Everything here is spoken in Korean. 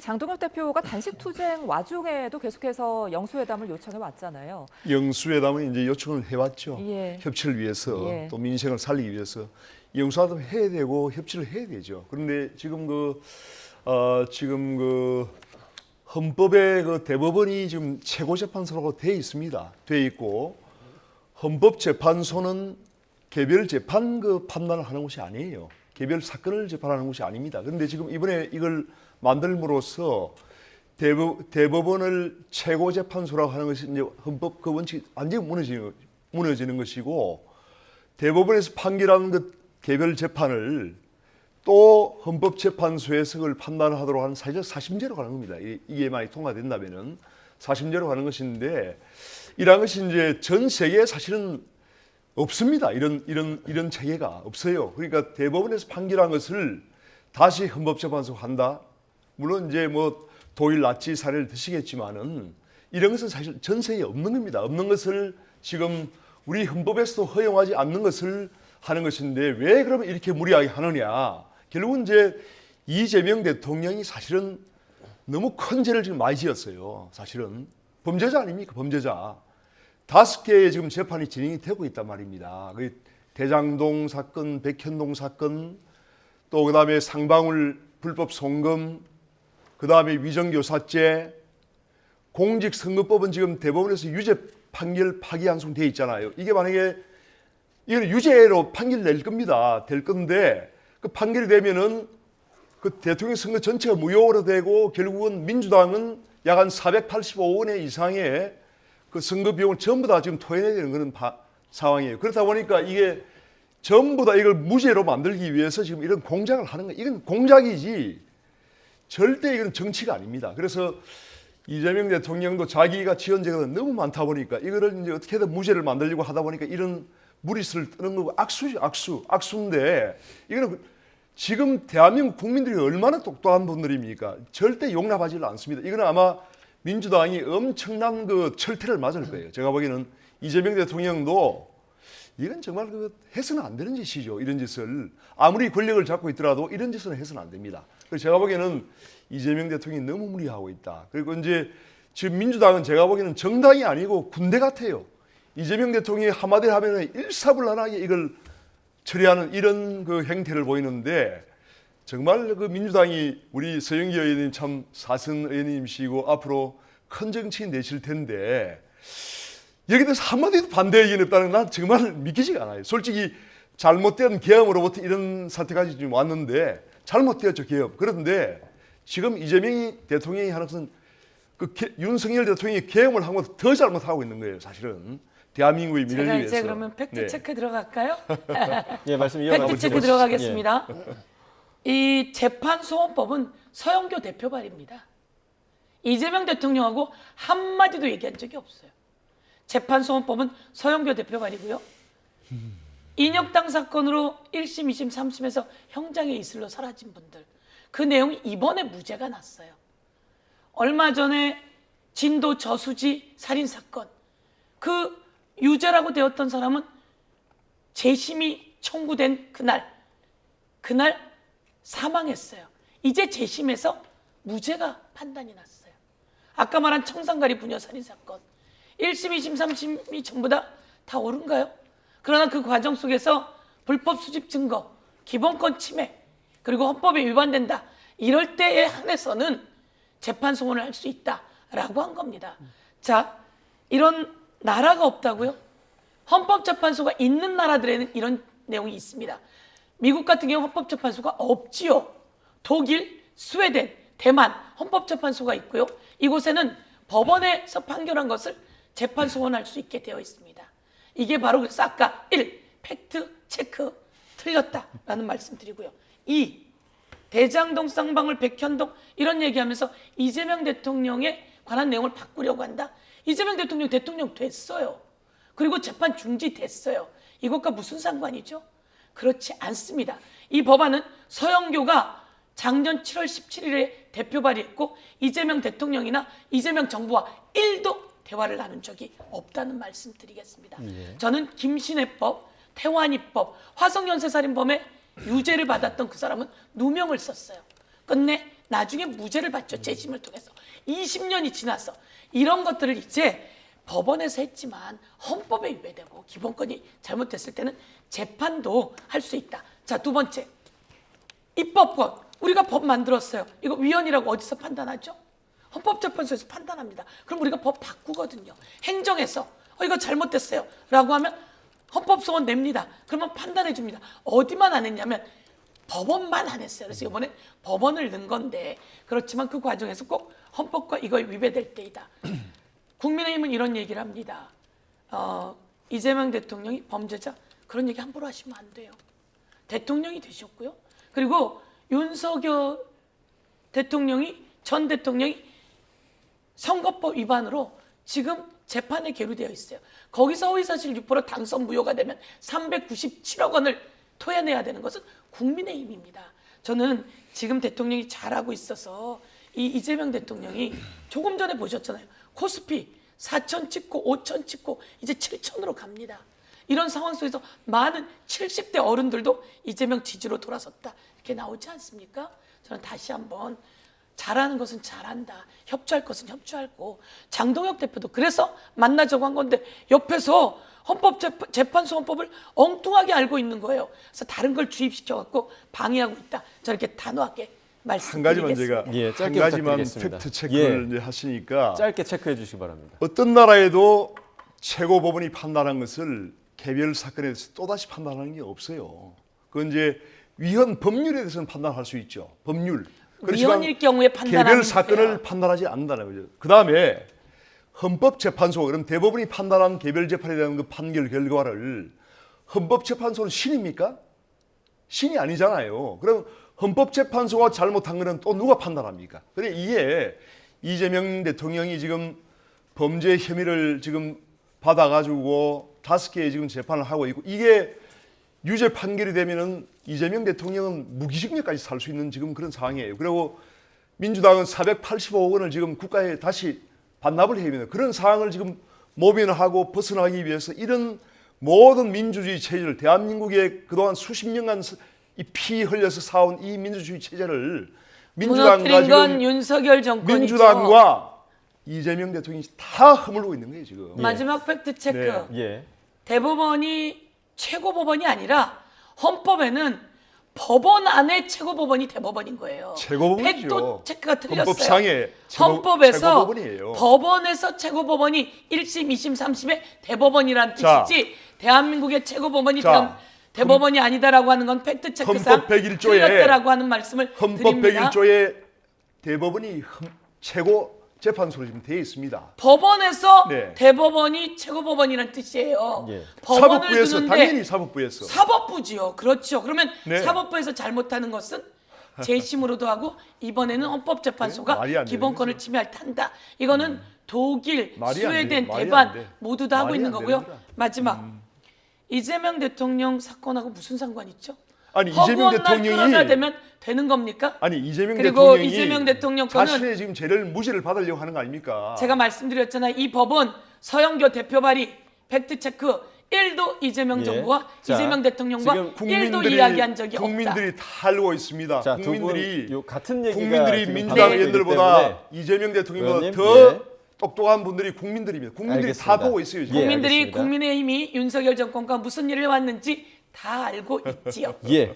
장동혁 대표가 단식 투쟁 와중에도 계속해서 영수회담을 요청해 왔잖아요. 영수회담은 이제 요청을 해왔죠. 예. 협치를 위해서 예. 또 민생을 살리기 위해서 영수회담 해야 되고 협치를 해야 되죠. 그런데 지금 지금 헌법에 대법원이 지금 최고재판소라고 돼 있습니다. 돼 있고 헌법재판소는 개별 재판 판단을 하는 곳이 아니에요. 개별 사건을 재판하는 곳이 아닙니다. 그런데 지금 이번에 이걸 만들므로써 대법원을 최고재판소라고 하는 것이 이제 헌법 그 원칙이 완전히 무너지는 것이고, 대법원에서 판결한 개별 재판을 또 헌법재판소에서 그걸 판단하도록 하는 사심제로 가는 겁니다. 이게 많이 통과된다면은 사심제로 가는 것인데, 이러한 것이 이제 전 세계에 사실은 없습니다. 이런 체계가 없어요. 그러니까 대법원에서 판결한 것을 다시 헌법재판소가 한다. 물론 이제 도일 나치 사례를 드시겠지만은 이런 것은 사실 전 세계에 없는 겁니다. 없는 것을 지금 우리 헌법에서도 허용하지 않는 것을 하는 것인데, 왜 그러면 이렇게 무리하게 하느냐? 결국은 이제 이재명 대통령이 사실은 너무 큰 죄를 지금 많이 지었어요. 사실은 범죄자 아닙니까? 범죄자. 5개의 지금 재판이 진행이 되고 있단 말입니다. 대장동 사건, 백현동 사건, 또 그다음에 상방울 불법 송금, 그다음에 위정교사죄, 공직선거법은 지금 대법원에서 유죄 판결 파기환송돼 있잖아요. 이게 만약에 이건 유죄로 판결 낼 겁니다. 될 건데 그 판결이 되면은 그 대통령 선거 전체가 무효로 되고, 결국은 민주당은 약 한 485원 이상의 그 선거 비용을 전부 다 지금 토해내야 되는 그런 상황이에요. 그렇다 보니까 이게 전부 다 이걸 무죄로 만들기 위해서 지금 이런 공작을 하는 거예요. 이건 공작이지 절대 이건 정치가 아닙니다. 그래서 이재명 대통령도 자기가 지은 죄가 너무 많다 보니까 이거를 이제 어떻게든 무죄를 만들려고 하다 보니까 이런 무리수를 뜨는 거고, 악수죠. 악수인데 이거는 지금 대한민국 국민들이 얼마나 똑똑한 분들입니까? 절대 용납하지 않습니다. 이거는 아마 민주당이 엄청난 철퇴를 맞을 거예요. 제가 보기에는 이재명 대통령도 이건 정말 해서는 안 되는 짓이죠. 이런 짓을 아무리 권력을 잡고 있더라도 이런 짓은 해서는 안 됩니다. 그래서 제가 보기에는 이재명 대통령이 너무 무리하고 있다. 그리고 이제 지금 민주당은 제가 보기에는 정당이 아니고 군대 같아요. 이재명 대통령이 한마디 하면 일사불란하게 이걸 처리하는 이런 행태를 보이는데, 정말 민주당이 우리 서영기 의원님 참 사선 의원님이시고 앞으로 큰 정치인 되실 텐데, 여기 대해서 한마디도 반대 의견이 없다는 건 난 정말 믿기지가 않아요. 솔직히 잘못된 계엄으로부터 이런 사태까지 지금 왔는데, 잘못되었죠, 계엄. 그런데 지금 이재명 대통령이 하는 것은 윤석열 대통령이 계엄을 한 것보다 더 잘못하고 있는 거예요, 사실은. 대한민국의 미래를 위해서. 제가 이제 그러면 팩트 체크 들어갈까요? 예, 말씀 이어가고 팩트 체크 들어가겠습니다. 이 재판소원법은 서영교 대표 발입니다. 이재명 대통령하고 한마디도 얘기한 적이 없어요. 재판소원법은 서영교 대표 발이고요. 인혁당 사건으로 1심, 2심, 3심에서 형장의 이슬로 사라진 분들, 그 내용이 이번에 무죄가 났어요. 얼마 전에 진도 저수지 살인사건, 그 유죄라고 되었던 사람은 재심이 청구된 그날 사망했어요. 이제 재심에서 무죄가 판단이 났어요. 아까 말한 청산가리 부녀 살인사건 1심, 2심, 3심이 전부 다 옳은가요? 그러나 그 과정 속에서 불법 수집 증거, 기본권 침해, 그리고 헌법에 위반된다, 이럴 때에 한해서는 재판 소원을 할 수 있다라고 한 겁니다. 자, 이런 나라가 없다고요? 헌법재판소가 있는 나라들에는 이런 내용이 있습니다. 미국 같은 경우 헌법재판소가 없지요. 독일, 스웨덴, 대만 헌법재판소가 있고요. 이곳에는 법원에서 판결한 것을 재판 소원할 수 있게 되어 있습니다. 이게 바로 그래서 아까 1. 팩트 체크 틀렸다라는 말씀 드리고요. 2. 대장동, 쌍방울, 백현동 이런 얘기하면서 이재명 대통령에 관한 내용을 바꾸려고 한다. 이재명 대통령 됐어요. 그리고 재판 중지됐어요. 이것과 무슨 상관이죠? 그렇지 않습니다. 이 법안은 서영교가 작년 7월 17일에 대표 발의했고, 이재명 대통령이나 이재명 정부와 1도 대화를 나눈 적이 없다는 말씀 드리겠습니다. 저는 김신혜법, 태완이법, 화성연쇄살인범의 유죄를 받았던 그 사람은 누명을 썼어요. 끝내 나중에 무죄를 받죠. 재심을 통해서. 20년이 지나서 이런 것들을 이제 법원에서 했지만 헌법에 위배되고 기본권이 잘못됐을 때는 재판도 할 수 있다. 자, 두 번째. 입법권. 우리가 법 만들었어요. 이거 위헌이라고 어디서 판단하죠? 헌법재판소에서 판단합니다. 그럼 우리가 법 바꾸거든요. 행정에서 이거 잘못됐어요 라고 하면 헌법소원 냅니다. 그러면 판단해 줍니다. 어디만 안 했냐면 법원만 안 했어요. 그래서 이번에 법원을 넣은 건데 그렇지만 그 과정에서 꼭 헌법과 이거 위배될 때이다. 국민의힘은 이런 얘기를 합니다. 이재명 대통령이 범죄자 그런 얘기 함부로 하시면 안 돼요. 대통령이 되셨고요. 그리고 윤석열 전 대통령이 선거법 위반으로 지금 재판에 계류되어 있어요. 거기서 허위사실 유포로 당선 무효가 되면 397억 원을 토해내야 되는 것은 국민의힘입니다. 저는 지금 대통령이 잘하고 있어서 이 이재명 대통령이 조금 전에 보셨잖아요. 코스피 4천 찍고 5천 찍고 이제 7천으로 갑니다. 이런 상황 속에서 많은 70대 어른들도 이재명 지지로 돌아섰다. 이렇게 나오지 않습니까? 저는 다시 한번 잘하는 것은 잘한다. 협조할 것은 협조하고 장동혁 대표도 그래서 만나자고 한 건데 옆에서 헌법재판소 헌법을 엉뚱하게 알고 있는 거예요. 그래서 다른 걸 주입시켜갖고 방해하고 있다. 저렇게 단호하게 한 가지만 말씀드리겠습니다. 제가 예, 한 짧게 가지만 부탁드리겠습니다. 팩트 체크를 예. 이제 하시니까 짧게 체크해 주시기 바랍니다. 어떤 나라에도 최고법원이 판단한 것을 개별 사건에 대해서 또다시 판단하는 게 없어요. 그건 이제 위헌 법률에 대해서는 판단할 수 있죠. 법률. 그렇지만 위헌일 경우에 판단하는 개별 사건을 거예요. 판단하지 않는다는 거죠. 그 다음에 헌법재판소, 그럼 대법원이 판단한 개별 재판에 대한 그 판결 결과를 헌법재판소는 신입니까? 신이 아니잖아요. 그럼 헌법재판소가 잘못한 거는 또 누가 판단합니까? 그래 이게 이재명 대통령이 지금 범죄 혐의를 지금 받아가지고 5개의 지금 재판을 하고 있고 이게 유죄 판결이 되면은 이재명 대통령은 무기징역까지 살 수 있는 지금 그런 상황이에요. 그리고 민주당은 485억 원을 지금 국가에 다시 반납을 해야 됩니다. 그런 상황을 지금 모면하고 벗어나기 위해서 이런 모든 민주주의 체제를 대한민국의 그동안 수십 년간 이 피 흘려서 쌓아온 이 민주주의 체제를 민주당과 무너뜨린 건 지금 윤석열 정권이죠. 민주당과 이재명 대통령이 다 허물고 있는 거예요 지금. 마지막 팩트 체크. 네. 예. 대법원이 최고법원이 아니라 헌법에는 법원 안에 최고법원이 대법원인 거예요. 최고법원이죠. 팩트 체크가 틀렸어요. 헌법상의 헌법에서 최고법원이에요. 법원에서 최고법원이 1심, 2심, 3심의 대법원이란 자. 뜻이지 대한민국의 최고법원이 자. 대법원이 아니다라고 하는 건 팩트 체크상 헌법 101조에 틀렸다라고 하는 말씀을 헌법 드립니다. 101조에 대법원이 최고 재판소로 지금 되어 있습니다. 법원에서 네. 대법원이 최고법원이란 뜻이에요. 예. 법원을 사법부에서 두는데 당연히 사법부에서 사법부지요. 그렇죠. 그러면 네. 사법부에서 잘못하는 것은 재심으로도 하고 이번에는 헌법재판소가 네, 말이 안 되는 기본권을 거죠. 침해한다. 이거는 독일, 말이 안 스웨덴, 돼요. 말이 안 대만 돼. 모두 다 하고 말이 있는 안 거고요. 됩니다. 마지막 이재명 대통령 사건하고 무슨 상관 있죠? 아니 이재명 끌어다 대통령이 되면 되는 겁니까? 아니 이재명 그리고 대통령이 이재명 대통령 거는 자신의 지금 죄를 무죄를 받으려고 하는 거 아닙니까? 제가 말씀드렸잖아요. 이 법은 서영교 대표 발의 팩트 체크 1도 이재명 예. 정부와 자, 이재명 대통령과 지금 1도 이야기한 적이 없다. 국민들이 다 알고 있습니다. 자, 국민들이 두 분 같은 얘기가 국민들이 지금 민주당 반복되기 의원들보다 때문에 이재명 대통령보다 의원님, 더 예. 똑똑한 분들이 국민들입니다. 국민들이 알겠습니다. 다 보고 있어요. 지금. 예. 국민들이 알겠습니다. 국민의힘이 윤석열 정권과 무슨 일을 해왔는지 다 알고 있지요. 예.